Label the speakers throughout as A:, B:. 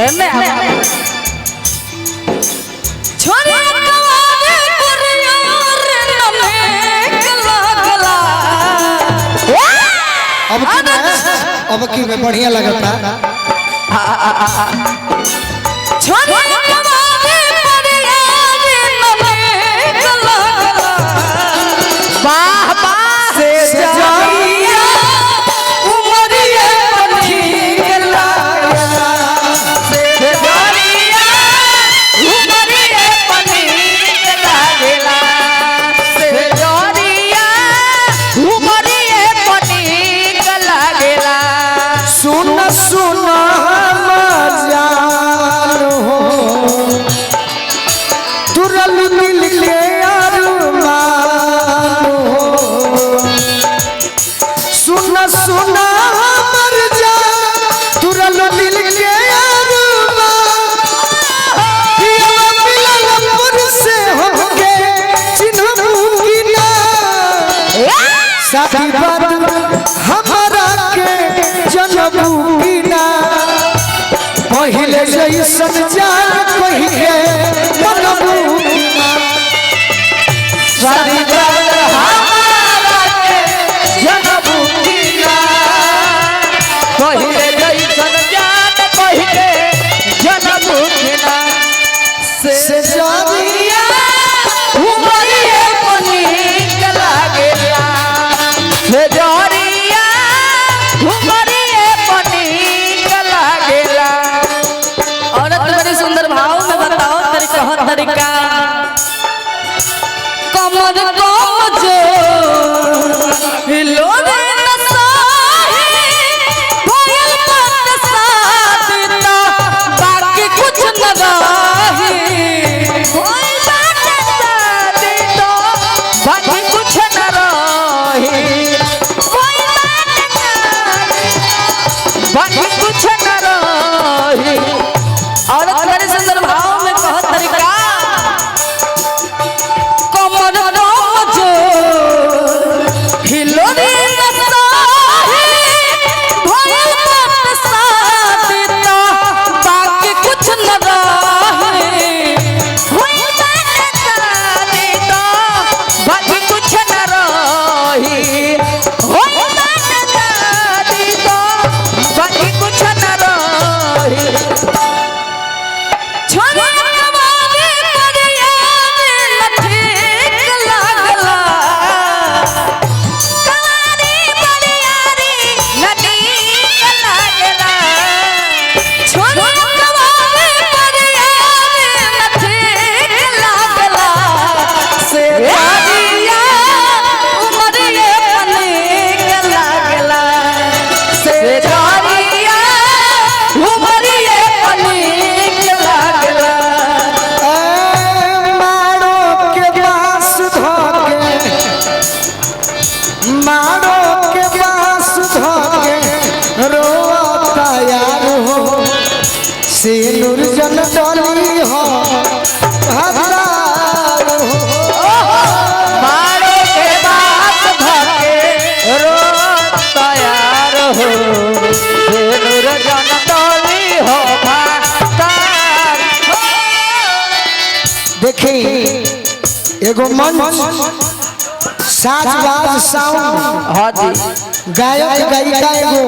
A: एने छोरे कवारे कुरियार नमे गला गला
B: अब की में बढ़िया लगता
A: छोरे कवारे कुरियार नमे गला गला वाह वाह से जाइया उमरिए बनी गला से जाइया उमरिए बनी गला गला से जाइया उमरिए बनी गला गला
B: सुन सुन जान हो तुरल मिल के अरमान हो सुन सुन मर जा तुरल मिल के अरमान पिया मिलनपुर से होके चिन्हूंगी ना साथी बात हमारा के जनबूगी ना पहले जैसन जान कहिए मनबूगी ना साथी बात हमारा के जनबूगी ना
A: पहिले जैसन जान पहिले जनबूगी ना
B: से जानिया
A: उमरिए बनी गला गला से जानिया उमरिए बनी गला गला। औरत बड़ी सुंदर भाव में बताओ तरीका हर तरीका कमर कम जो हिलो रे नसाही भयल बात सादिता बाकी कुछ न रही कोई बात सादिता बाकी कुछ न रही कोई बात बाकी कुछ न रही। औरत बड़े सुंदर भाव में कहत तरीका कमर कम जो हिलो रे नसाही भयल बात सादिता बाकी कुछ न रही कोई बात सादिता बाकी कुछ न रही कोई बात सादिता बाकी कुछ न रही। छोरे कवारे कुरियार लठीक लागला कवारे बड़ियारी लठीक लागला छोरे कवारे कुरियार लठीक लागला से जानिया उमरिए बनी गला गला से जानिया उमरिए बनी गला गला।
B: मारो के बास धोके मारो के बास धोके रोता यार हो सिनुर जन डली हो हजार हो
A: मारो के बात धके रो तैयार हो नूर जन तोली हो भातार हो।
B: देखी एगो मंच साज बाज साउंड
A: हाँ जी
B: गायक गायिका एगो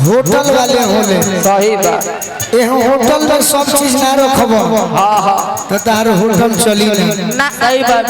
B: होटल वाले होले
A: सही बात
B: एहो होटल में सब चीज ना रखब
A: हाँ हाँ
B: तो तार होटल चली नहीं
A: ना सही बात